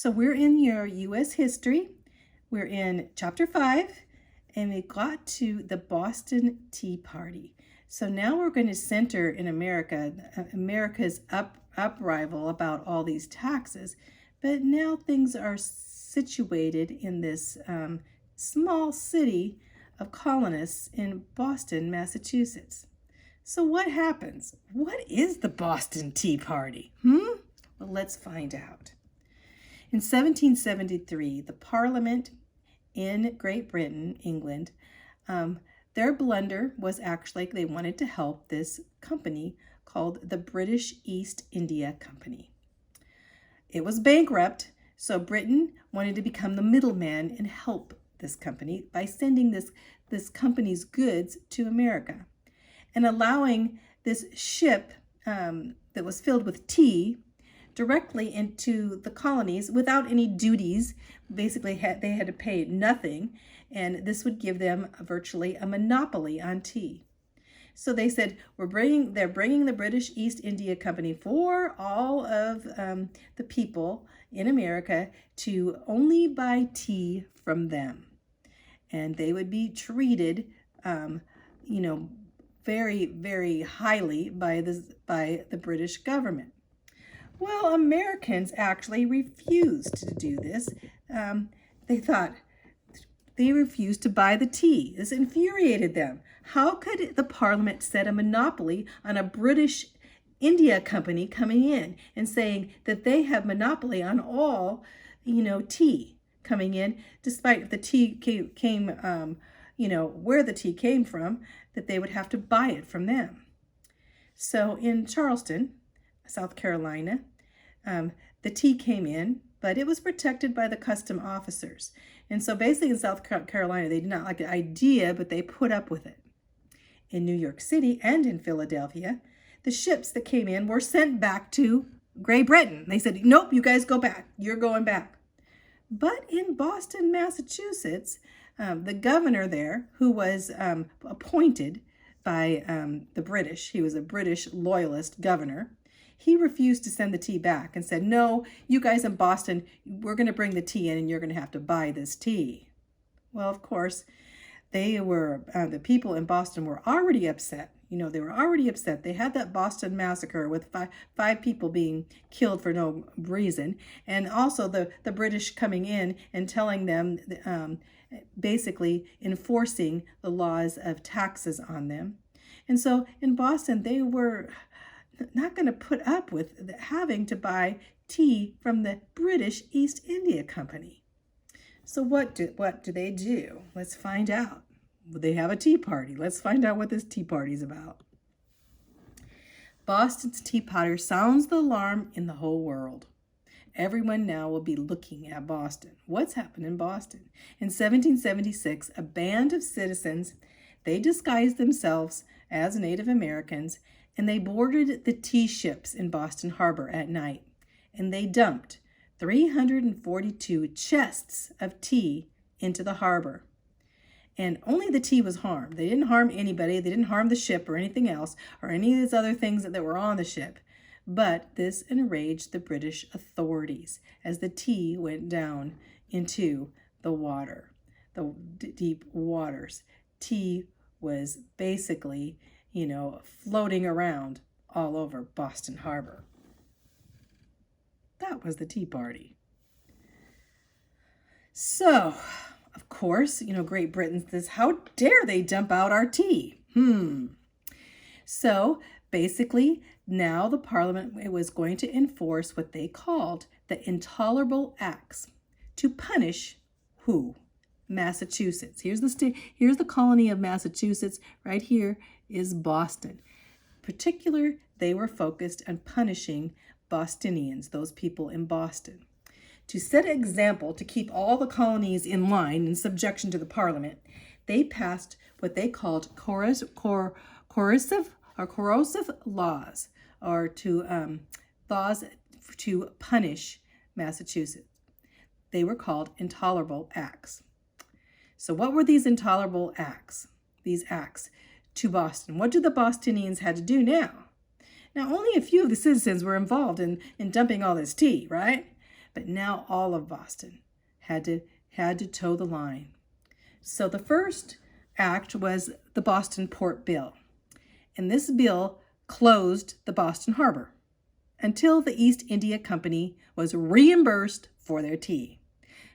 So we're in your U.S. history. We're in chapter 5, and we got to the Boston Tea Party. So now we're going to center in America's uprisal about all these taxes. But now things are situated in this small city of colonists in Boston, Massachusetts. So what happens? What is the Boston Tea Party? Well, let's find out. In 1773, the Parliament in Great Britain, England, their blunder was actually they wanted to help this company called the British East India Company. It was bankrupt, so Britain wanted to become the middleman and help this company by sending this company's goods to America and allowing this ship that was filled with tea directly into the colonies without any duties. Basically, they had to pay nothing, and this would give them virtually a monopoly on tea. So they said, they're bringing the British East India Company for all of the people in America to only buy tea from them. And they would be treated, very, very highly by the British government. Well, Americans actually refused to do this. They refused to buy the tea. This infuriated them. How could the Parliament set a monopoly on a British India Company coming in and saying that they have monopoly on all, tea coming in, despite if the tea came, where the tea came from, that they would have to buy it from them. So in Charleston, South Carolina, the tea came in, but it was protected by the custom officers. And so basically in South Carolina, they did not like the idea, but they put up with it. In New York City and in Philadelphia, the ships that came in were sent back to Great Britain. They said, nope, you guys go back. You're going back. But in Boston, Massachusetts, the governor there, who was appointed by the British, he was a British loyalist governor, he refused to send the tea back and said, no, you guys in Boston, we're going to bring the tea in and you're going to have to buy this tea. Well, of course, the people in Boston were already upset. They were already upset. They had that Boston massacre with five people being killed for no reason. And also the British coming in and telling them, basically enforcing the laws of taxes on them. And so in Boston, they were not going to put up with having to buy tea from the British East India Company. So what do they do? Let's find out. They have a tea party. Let's find out what this tea party is about. Boston's tea party sounds the alarm in the whole world. Everyone now will be looking at Boston. What's happened in Boston? In 1776, a band of citizens, they disguised themselves as Native Americans, and they boarded the tea ships in Boston Harbor at night, and they dumped 342 chests of tea into the harbor. And only the tea was harmed. They didn't harm anybody. They didn't harm the ship or anything else or any of these other things that were on the ship. But this enraged the British authorities as the tea went down into the water, the deep waters. Tea was basically floating around all over Boston Harbor. That was the Tea Party. So, of course, Great Britain says, how dare they dump out our tea? So, basically, now the Parliament was going to enforce what they called the Intolerable Acts to punish who? Massachusetts. Here's the colony of Massachusetts. Right here is Boston. In particular, they were focused on punishing Bostonians, those people in Boston. To set an example to keep all the colonies in line in subjection to the Parliament, they passed what they called corrosive laws, or laws to punish Massachusetts. They were called Intolerable Acts. So what were these intolerable acts? These acts to Boston. What did the Bostonians had to do now? Now, only a few of the citizens were involved in dumping all this tea, right? but now all of Boston had to toe the line. So the first act was the Boston Port Bill. And this bill closed the Boston Harbor until the East India Company was reimbursed for their tea.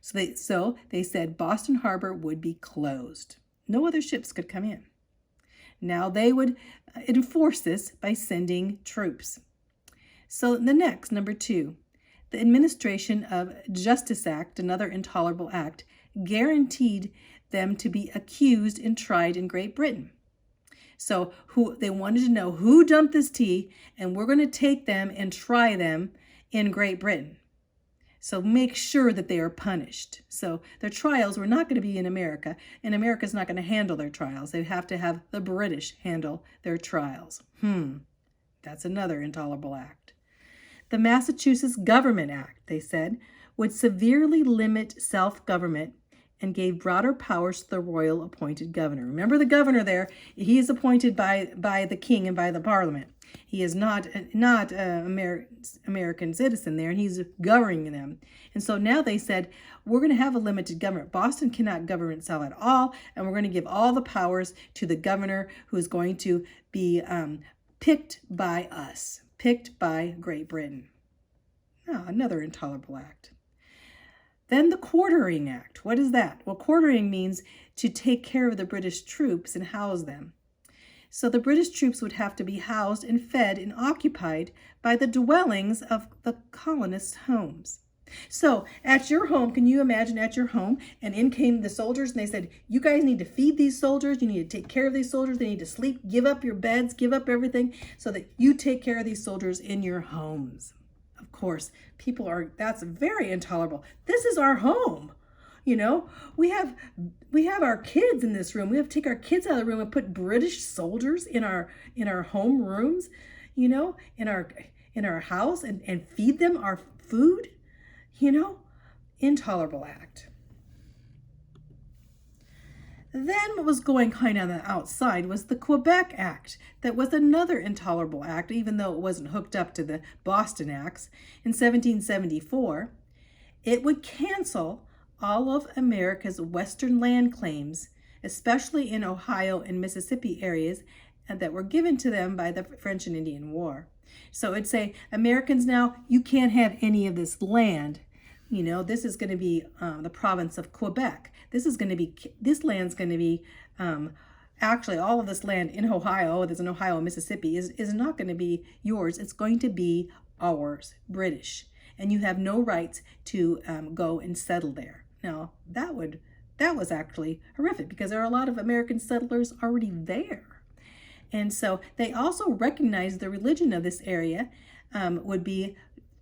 So they said Boston Harbor would be closed. No other ships could come in. Now they would enforce this by sending troops. So the next, number 2, the Administration of Justice Act, another intolerable act, guaranteed them to be accused and tried in Great Britain. So they wanted to know who dumped this tea, and we're going to take them and try them in Great Britain. So make sure that they are punished. So their trials were not going to be in America, and America's not going to handle their trials. They have to have the British handle their trials. That's another intolerable act. The Massachusetts Government Act, they said, would severely limit self-government and gave broader powers to the royal appointed governor. Remember the governor there, he is appointed by the king and by the parliament. He is not an American citizen there, and he's governing them. And so now they said, we're going to have a limited government. Boston cannot govern itself at all, and we're going to give all the powers to the governor, who is going to be picked by us, picked by Great Britain. Another intolerable act. Then the Quartering Act. What is that? Well, quartering means to take care of the British troops and house them. So the British troops would have to be housed and fed and occupied by the dwellings of the colonists' homes. So at your home, can you imagine at your home, and in came the soldiers, and they said, you guys need to feed these soldiers, you need to take care of these soldiers, they need to sleep, give up your beds, give up everything, so that you take care of these soldiers in your homes. Of course, that's very intolerable. This is our home. You know, we have our kids in this room. We have to take our kids out of the room and put British soldiers in our home rooms, you know, in our house and feed them our food, you know, intolerable act. Then what was going kind of on the outside was the Quebec Act. That was another intolerable act, even though it wasn't hooked up to the Boston Acts. In 1774, it would cancel all of America's western land claims, especially in Ohio and Mississippi areas, and that were given to them by the French and Indian War. So it'd say, Americans now, you can't have any of this land. You know, this is going to be the province of Quebec. This land's going to be, actually all of this land in Ohio, there's in Ohio and Mississippi, is not going to be yours. It's going to be ours, British. And you have no rights to go and settle there. Now, that was actually horrific, because there are a lot of American settlers already there. And so they also recognized the religion of this area would be,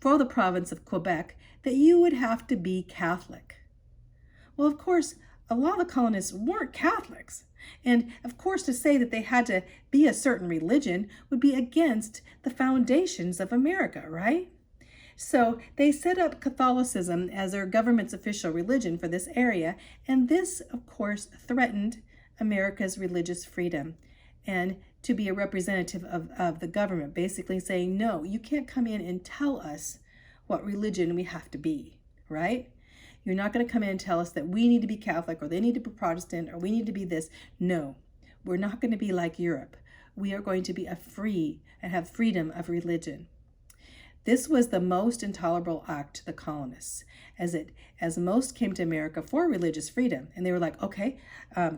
for the province of Quebec, that you would have to be Catholic. Well, of course, a lot of the colonists weren't Catholics. And of course, to say that they had to be a certain religion would be against the foundations of America, right? So they set up Catholicism as their government's official religion for this area. And this, of course, threatened America's religious freedom and to be a representative of the government, basically saying, no, you can't come in and tell us what religion we have to be, right? You're not going to come in and tell us that we need to be Catholic, or they need to be Protestant, or we need to be this. No, we're not going to be like Europe. We are going to be free and have freedom of religion. This was the most intolerable act to the colonists, as most came to America for religious freedom. And they were like, okay,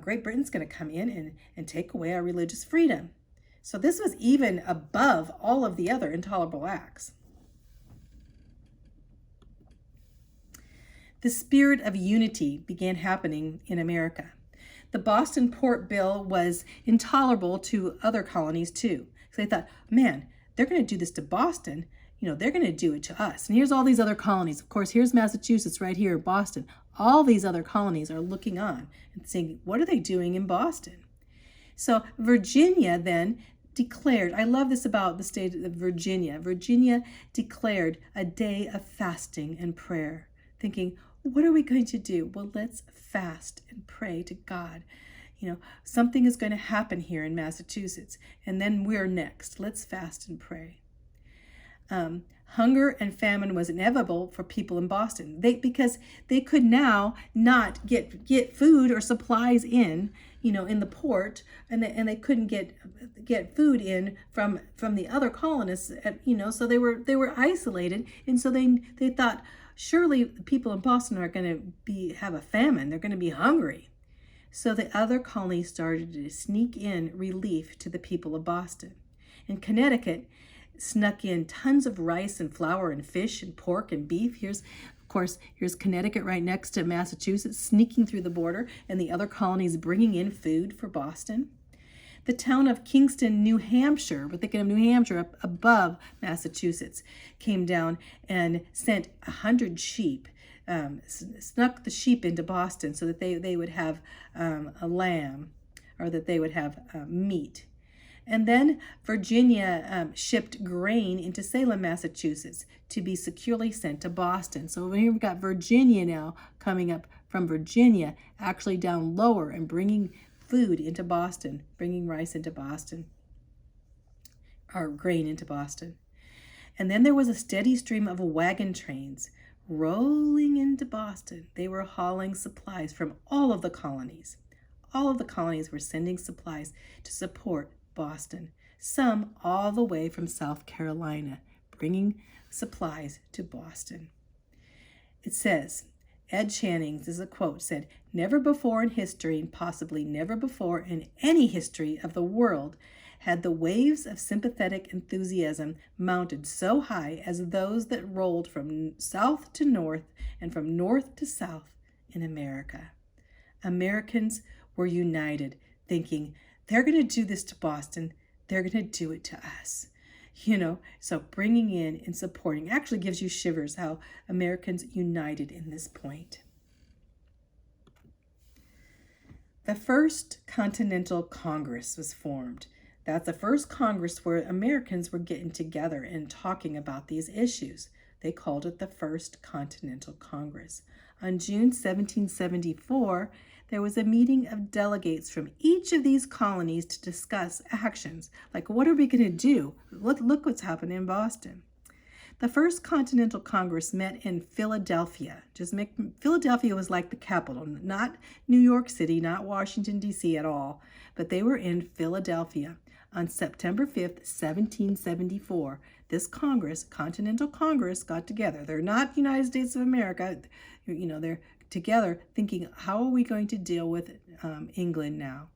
Great Britain's going to come in and take away our religious freedom. So this was even above all of the other intolerable acts. The spirit of unity began happening in America. The Boston Port Bill was intolerable to other colonies too. So they thought, man, they're going to do this to Boston. You know, they're going to do it to us. And here's all these other colonies. Of course, here's Massachusetts right here, Boston. All these other colonies are looking on and saying, what are they doing in Boston? So Virginia then declared, I love this about the state of Virginia. Virginia declared a day of fasting and prayer, thinking, what are we going to do? Well, let's fast and pray to God. You know, something is going to happen here in Massachusetts, and then we're next. Let's fast and pray. Hunger and famine was inevitable for people in Boston. Because they could now not get food or supplies in, in the port, and they couldn't get food in from the other colonists, so they were isolated, and so they thought surely the people in Boston are going to have a famine. They're going to be hungry. So the other colonies started to sneak in relief to the people of Boston. In Connecticut, snuck in tons of rice and flour and fish and pork and beef. Here's Connecticut right next to Massachusetts, sneaking through the border, and the other colonies bringing in food for Boston. The town of Kingston, New Hampshire, we're thinking of New Hampshire up above Massachusetts, came down and sent 100 sheep, snuck the sheep into Boston so that they would have a lamb, or that they would have meat. And then Virginia shipped grain into Salem, Massachusetts, to be securely sent to Boston. So here we've got Virginia now coming up from Virginia, actually down lower and bringing food into Boston, bringing rice into Boston, or grain into Boston. And then there was a steady stream of wagon trains rolling into Boston. They were hauling supplies from all of the colonies. All of the colonies were sending supplies to support Boston, some all the way from South Carolina, bringing supplies to Boston. It says, Ed Channing, this is a quote, said, "Never before in history, and possibly never before in any history of the world, had the waves of sympathetic enthusiasm mounted so high as those that rolled from south to north and from north to south in America." Americans were united, thinking, they're going to do this to Boston, they're going to do it to us. So bringing in and supporting actually gives you shivers how Americans united in this point. The First Continental Congress was formed. That's the first Congress where Americans were getting together and talking about these issues. They called it the First Continental Congress. On June 1774, there was a meeting of delegates from each of these colonies to discuss actions. Like, what are we going to do? Look what's happening in Boston. The First Continental Congress met in Philadelphia. Philadelphia was like the capital, not New York City, not Washington, D.C. at all, but they were in Philadelphia on September 5th, 1774. This Congress, Continental Congress, got together. They're not United States of America. They're together thinking, how are we going to deal with England now?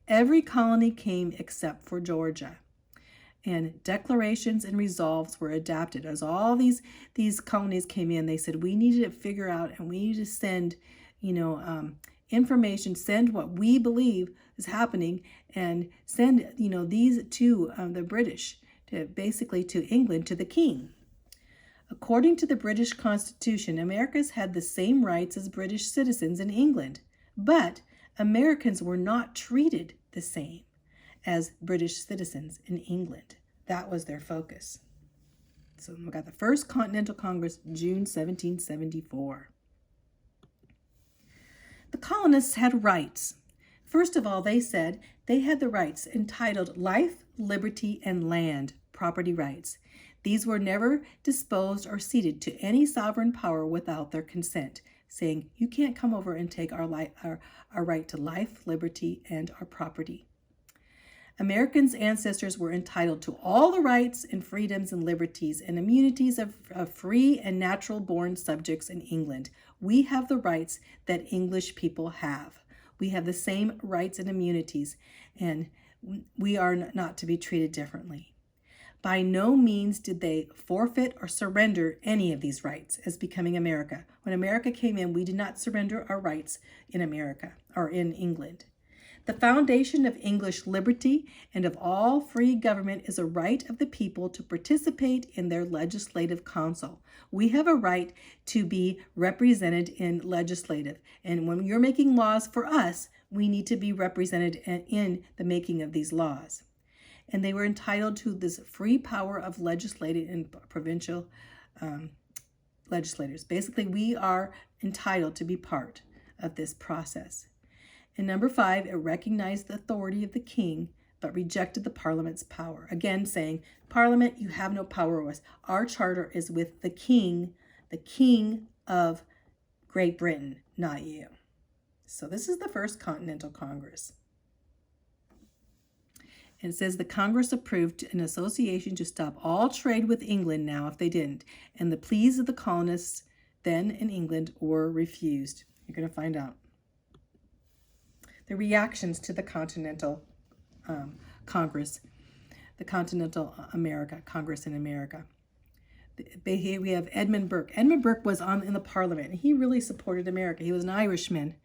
Every colony came except for Georgia. And declarations and resolves were adapted. As all these colonies came in, they said, we need to figure out and we need to send, information, send what we believe is happening, and send, these to the British, basically to England, to the king. According to the British Constitution, Americans had the same rights as British citizens in England, but Americans were not treated the same as British citizens in England. That was their focus. So we got the First Continental Congress, June 1774. The colonists had rights. First of all, they said they had the rights entitled life, liberty, and land, property rights. These were never disposed or ceded to any sovereign power without their consent, saying, you can't come over and take our right to life, liberty, and our property. Americans' ancestors were entitled to all the rights and freedoms and liberties and immunities of free and natural-born subjects in England. We have the rights that English people have. We have the same rights and immunities, and we are not to be treated differently. By no means did they forfeit or surrender any of these rights as becoming America. When America came in, we did not surrender our rights in America or in England. The foundation of English liberty and of all free government is a right of the people to participate in their legislative council. We have a right to be represented in legislative. And when you're making laws for us, we need to be represented in the making of these laws. And they were entitled to this free power of legislating and provincial legislators. Basically, we are entitled to be part of this process. And number 5, it recognized the authority of the king but rejected the Parliament's power. Again, saying, Parliament, you have no power over us. Our charter is with the King of Great Britain, not you. So this is the First Continental Congress. And it says the Congress approved an association to stop all trade with England now if they didn't. And the pleas of the colonists then in England were refused. You're going to find out. The reactions to the Continental Congress, the Continental Congress in America. We have Edmund Burke. Edmund Burke was in the Parliament. He really supported America. He was an Irishman,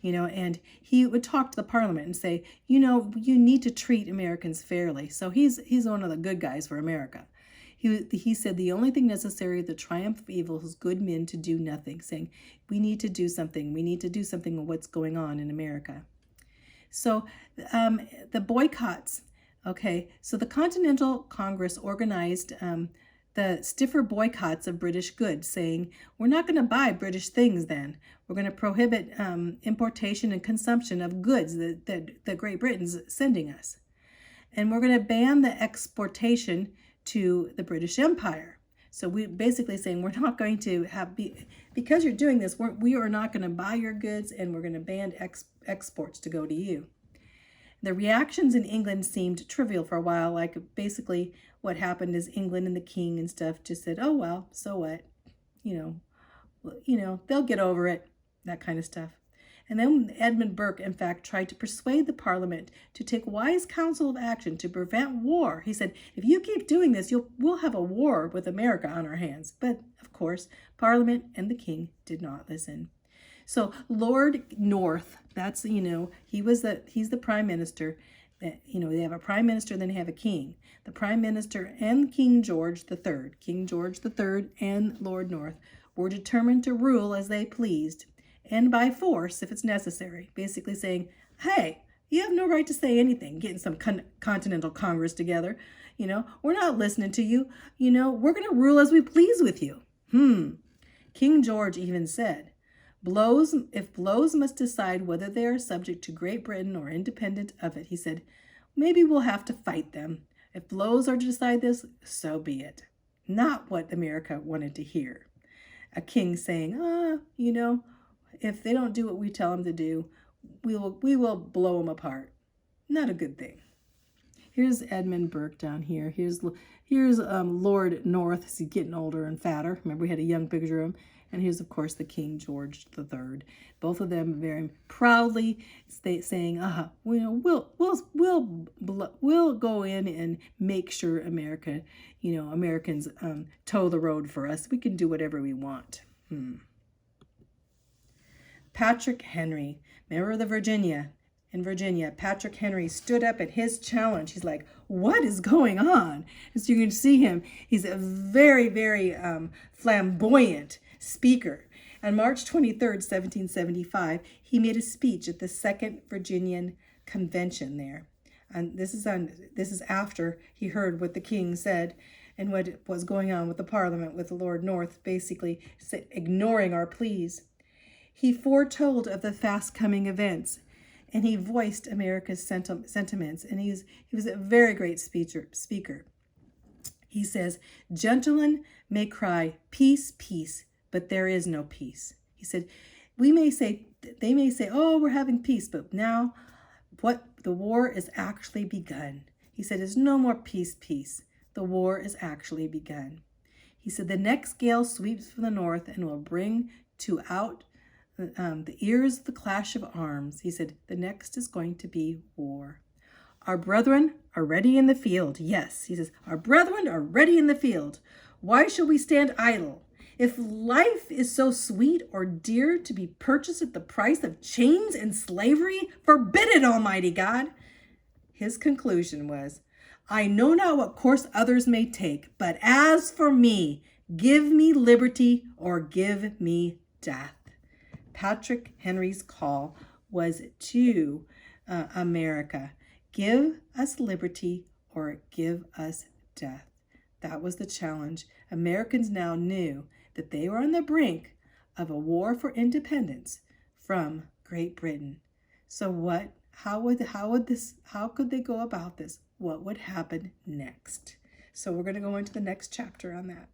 and he would talk to the Parliament and say, you need to treat Americans fairly. So he's one of the good guys for America. He said the only thing necessary, the triumph of evil, is good men to do nothing, saying we need to do something. We need to do something with what's going on in America. So the boycotts, okay, so the Continental Congress organized the stiffer boycotts of British goods, saying we're not going to buy British things then. We're going to prohibit importation and consumption of goods that Great Britain's sending us. And we're going to ban the exportation to the British Empire. So we basically saying we're not going to because you're doing this, we are not going to buy your goods, and we're going to ban exports to go to you. The reactions in England seemed trivial for a while, like basically what happened is England and the king and stuff just said, oh, well, so what? They'll get over it, that kind of stuff. And then Edmund Burke, in fact, tried to persuade the Parliament to take wise counsel of action to prevent war. He said, if you keep doing this, we'll have a war with America on our hands. But, of course, Parliament and the king did not listen. So Lord North, that's, he's the prime minister. They have a prime minister, then they have a king. The prime minister and King George III and Lord North were determined to rule as they pleased, and by force if it's necessary, basically saying, hey, you have no right to say anything, getting some Continental Congress together. We're not listening to you. We're going to rule as we please with you. King George even said, if blows must decide whether they are subject to Great Britain or independent of it, he said, maybe we'll have to fight them. If blows are to decide this, so be it. Not what America wanted to hear. A king saying, if they don't do what we tell them to do, we will blow them apart. Not a good thing. Here's Edmund Burke down here. Here's Lord North. He's getting older and fatter. Remember, we had a young picture of him. And here's, of course, the King George III. Both of them very proudly saying, we'll go in and make sure Americans toe the road for us. We can do whatever we want. Patrick Henry, member of in Virginia, Patrick Henry stood up at his challenge. He's like, what is going on? As you can see him, he's a very, very flamboyant speaker. On March 23rd, 1775, he made a speech at the Second Virginian Convention there. And this is after he heard what the king said and what was going on with the Parliament, with Lord North basically ignoring our pleas. He foretold of the fast-coming events, and he voiced America's sentiments, and he was a very great speaker. He says, gentlemen may cry, peace, peace, but there is no peace. He said, they may say, oh, we're having peace, but now the war is actually begun. He said, there's no more peace. The war is actually begun. He said, the next gale sweeps from the north and will bring out the ears of the clash of arms. He said, the next is going to be war. Our brethren are ready in the field. Yes, he says, our brethren are ready in the field. Why shall we stand idle? If life is so sweet or dear to be purchased at the price of chains and slavery, forbid it, Almighty God. His conclusion was, I know not what course others may take, but as for me, give me liberty or give me death. Patrick Henry's call was to America. Give us liberty or give us death. That was the challenge. Americans now knew that they were on the brink of a war for independence from Great Britain. So what how could they go about this? What would happen next? So we're going to go into the next chapter on that.